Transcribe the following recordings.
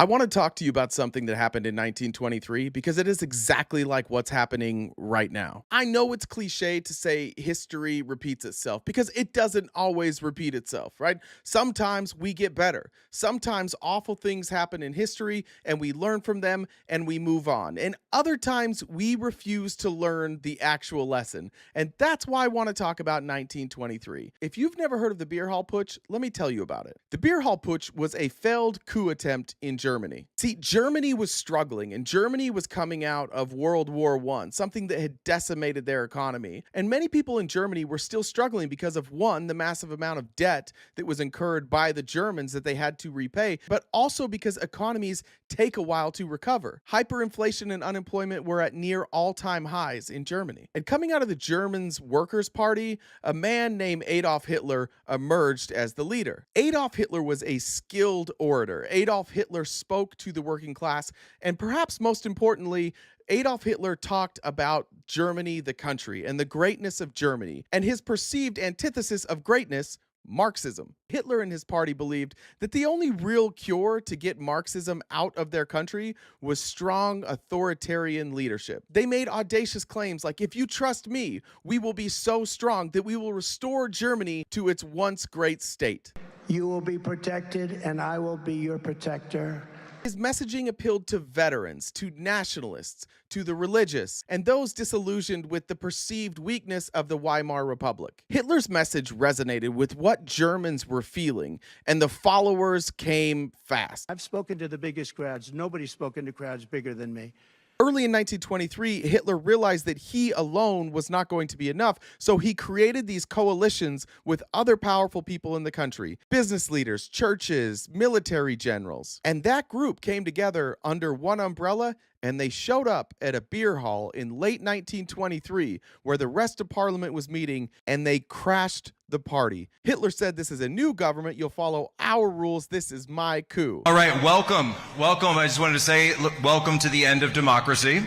I want to talk to you about something that happened in 1923 because it is exactly like what's happening right now. I know it's cliche to say history repeats itself because it doesn't always repeat itself, right? Sometimes we get better. Sometimes awful things happen in history and we learn from them and we move on. And other times we refuse to learn the actual lesson. And that's why I want to talk about 1923. If you've never heard of the Beer Hall Putsch, let me tell you about it. The Beer Hall Putsch was a failed coup attempt in Germany. See, Germany was struggling and Germany was coming out of World War I, something that had decimated their economy. And many people in Germany were still struggling because of one, the massive amount of debt that was incurred by the Germans that they had to repay, but also because economies take a while to recover. Hyperinflation and unemployment were at near all-time highs in Germany. And coming out of the Germans' Workers' Party, a man named Adolf Hitler emerged as the leader. Adolf Hitler was a skilled orator. Adolf Hitler spoke to the working class, and perhaps most importantly, Adolf Hitler talked about Germany, the country, and the greatness of Germany, and his perceived antithesis of greatness, Marxism. Hitler and his party believed that the only real cure to get Marxism out of their country was strong authoritarian leadership. They made audacious claims like, if you trust me, we will be so strong that we will restore Germany to its once great state. You will be protected, and I will be your protector. His messaging appealed to veterans, to nationalists, to the religious, and those disillusioned with the perceived weakness of the Weimar Republic. Hitler's message resonated with what Germans were feeling, and the followers came fast. I've spoken to the biggest crowds. Nobody's spoken to crowds bigger than me. Early in 1923, Hitler realized that he alone was not going to be enough, so he created these coalitions with other powerful people in the country, business leaders, churches, military generals. And that group came together under one umbrella, and they showed up at a beer hall in late 1923 where the rest of Parliament was meeting, and they crashed the party. Hitler said, "This is a new government. You'll follow our rules. This is my coup." All right, welcome. Welcome. I just wanted to say, look, welcome to the end of democracy.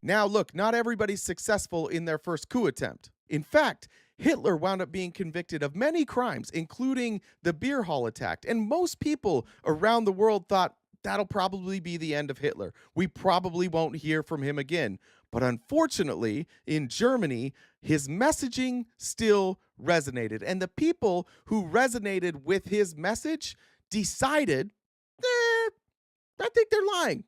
Now, look, not everybody's successful in their first coup attempt. In fact, Hitler wound up being convicted of many crimes, including the beer hall attack. And most people around the world thought, that'll probably be the end of Hitler. We probably won't hear from him again. But unfortunately, in Germany, his messaging still resonated. And the people who resonated with his message decided, I think they're lying.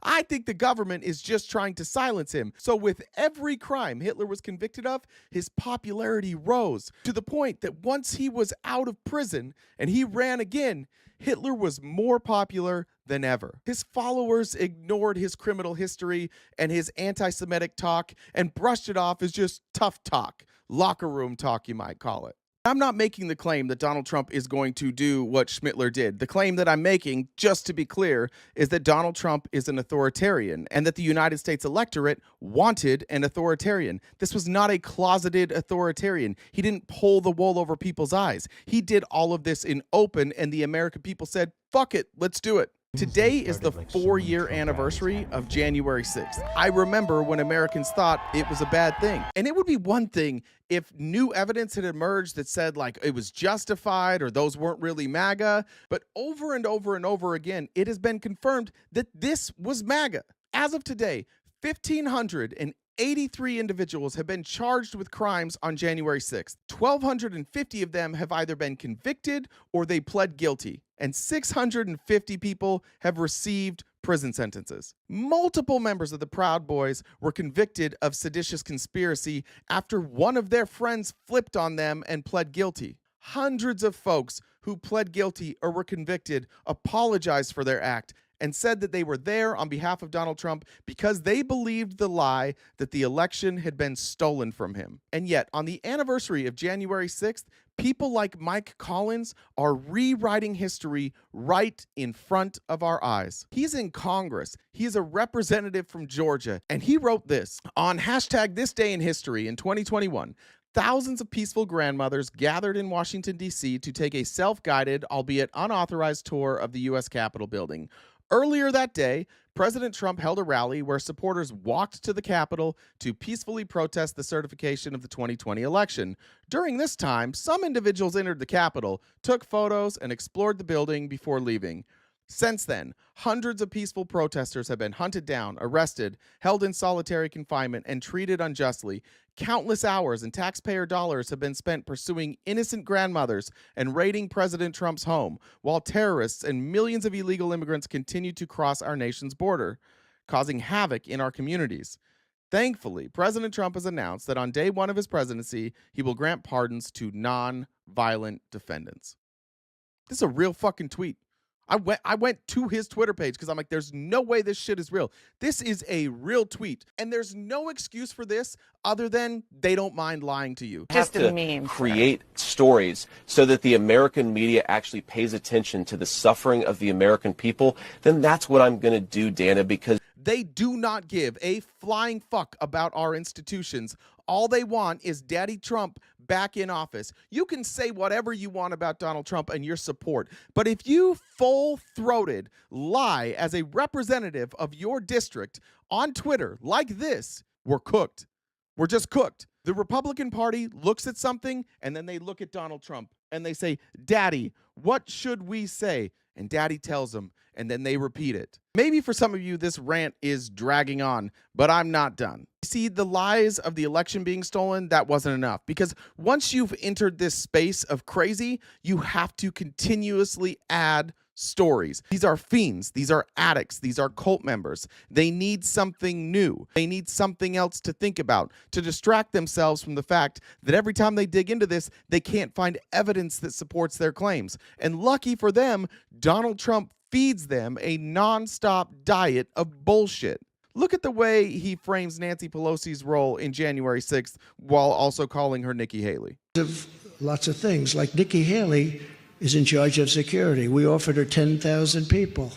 I think the government is just trying to silence him. So with every crime Hitler was convicted of, his popularity rose to the point that once he was out of prison and he ran again, Hitler was more popular than ever. His followers ignored his criminal history and his anti-Semitic talk and brushed it off as just tough talk, locker room talk, you might call it. I'm not making the claim that Donald Trump is going to do what Schmittler did. The claim that I'm making, just to be clear, is that Donald Trump is an authoritarian and that the United States electorate wanted an authoritarian. This was not a closeted authoritarian. He didn't pull the wool over people's eyes. He did all of this in open, and the American people said, fuck it, let's do it. Today is the 4-year anniversary of January 6th. I remember when Americans thought it was a bad thing. And it would be one thing if new evidence had emerged that said like it was justified or those weren't really MAGA. But over and over and over again, it has been confirmed that this was MAGA. As of today, 1,583 individuals have been charged with crimes on January 6th. 1,250 of them have either been convicted or they pled guilty. And 650 people have received prison sentences. Multiple members of the Proud Boys were convicted of seditious conspiracy after one of their friends flipped on them and pled guilty. Hundreds of folks who pled guilty or were convicted apologized for their act and said that they were there on behalf of Donald Trump because they believed the lie that the election had been stolen from him. And yet, on the anniversary of January 6th, people like Mike Collins are rewriting history right in front of our eyes. He's in Congress. He is a representative from Georgia, and he wrote this on hashtag This Day in History in 2021. Thousands of peaceful grandmothers gathered in Washington, D.C. to take a self-guided, albeit unauthorized tour of the U.S. Capitol building. Earlier that day, President Trump held a rally where supporters walked to the Capitol to peacefully protest the certification of the 2020 election. During this time, some individuals entered the Capitol, took photos, and explored the building before leaving. Since then, hundreds of peaceful protesters have been hunted down, arrested, held in solitary confinement, and treated unjustly. Countless hours and taxpayer dollars have been spent pursuing innocent grandmothers and raiding President Trump's home, while terrorists and millions of illegal immigrants continue to cross our nation's border, causing havoc in our communities. Thankfully, President Trump has announced that on day one of his presidency, he will grant pardons to non-violent defendants. This is a real fucking tweet. I went to his Twitter page because I'm like, there's no way this shit is real. This is a real tweet. And there's no excuse for this other than they don't mind lying to you. Just a meme. Create stories so that the American media actually pays attention to the suffering of the American people, then that's what I'm going to do, Dana, because they do not give a flying fuck about our institutions. All they want is Daddy Trump back in office. You can say whatever you want about Donald Trump and your support, but if you full-throated lie as a representative of your district on Twitter like this, we're cooked. We're just cooked. The Republican Party looks at something and then they look at Donald Trump and they say, Daddy, what should we say? And Daddy tells them, and then they repeat it. Maybe for some of you, this rant is dragging on, but I'm not done. See, the lies of the election being stolen, that wasn't enough. Because once you've entered this space of crazy, you have to continuously add stories. These are fiends. These are addicts. These are cult members. They need something new. They need something else to think about to distract themselves from the fact that every time they dig into this, they can't find evidence that supports their claims. And lucky for them, Donald Trump feeds them a nonstop diet of bullshit. Look at the way he frames Nancy Pelosi's role in January 6th while also calling her Nikki Haley. Lots of things, like Nikki Haley is in charge of security. We offered her 10,000 people,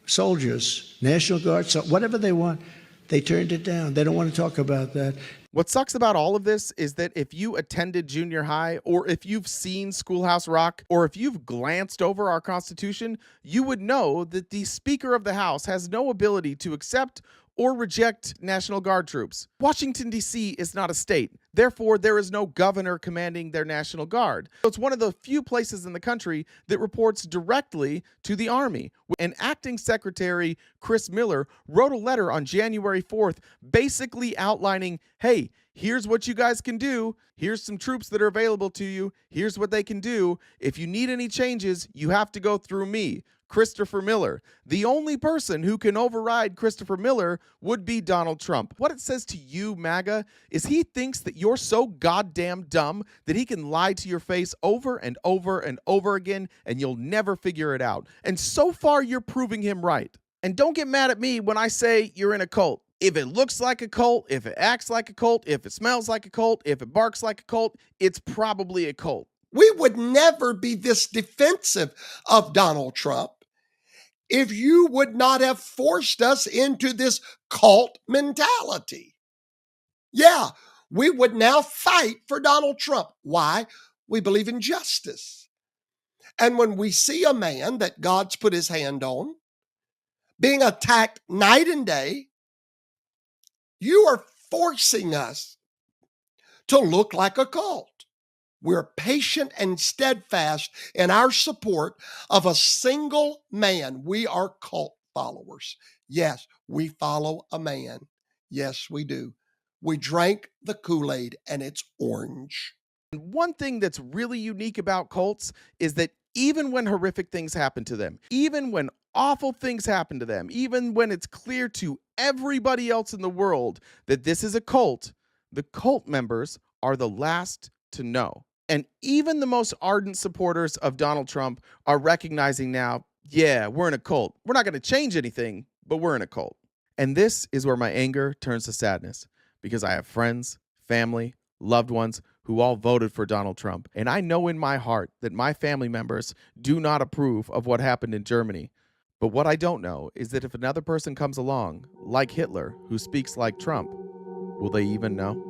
soldiers, National Guard, so whatever they want. They turned it down. They don't want to talk about that. What sucks about all of this is that if you attended junior high, or if you've seen Schoolhouse Rock, or if you've glanced over our Constitution, you would know that the Speaker of the House has no ability to accept or reject National Guard troops. Washington, D.C. is not a state. Therefore, there is no governor commanding their National Guard. So it's one of the few places in the country that reports directly to the Army. And Acting Secretary Chris Miller wrote a letter on January 4th basically outlining, hey, here's what you guys can do. Here's some troops that are available to you. Here's what they can do. If you need any changes, you have to go through me, Christopher Miller. The only person who can override Christopher Miller would be Donald Trump. What it says to you, MAGA, is he thinks that you're so goddamn dumb that he can lie to your face over and over and over again, and you'll never figure it out. And so far, you're proving him right. And don't get mad at me when I say you're in a cult. If it looks like a cult, if it acts like a cult, if it smells like a cult, if it barks like a cult, it's probably a cult. We would never be this defensive of Donald Trump if you would not have forced us into this cult mentality. Yeah, we would now fight for Donald Trump. Why? We believe in justice. And when we see a man that God's put his hand on being attacked night and day, you are forcing us to look like a cult. We're patient and steadfast in our support of a single man. We are cult followers. Yes, we follow a man. Yes, we do. We drank the Kool-Aid and it's orange. And one thing that's really unique about cults is that even when horrific things happen to them, even when awful things happen to them, even when it's clear to everybody else in the world that this is a cult, the cult members are the last to know. And even the most ardent supporters of Donald Trump are recognizing now, yeah, we're in a cult. We're not going to change anything, but we're in a cult. And this is where my anger turns to sadness, because I have friends, family, loved ones who all voted for Donald Trump. And I know in my heart that my family members do not approve of what happened in Germany. But what I don't know is that if another person comes along, like Hitler, who speaks like Trump, will they even know?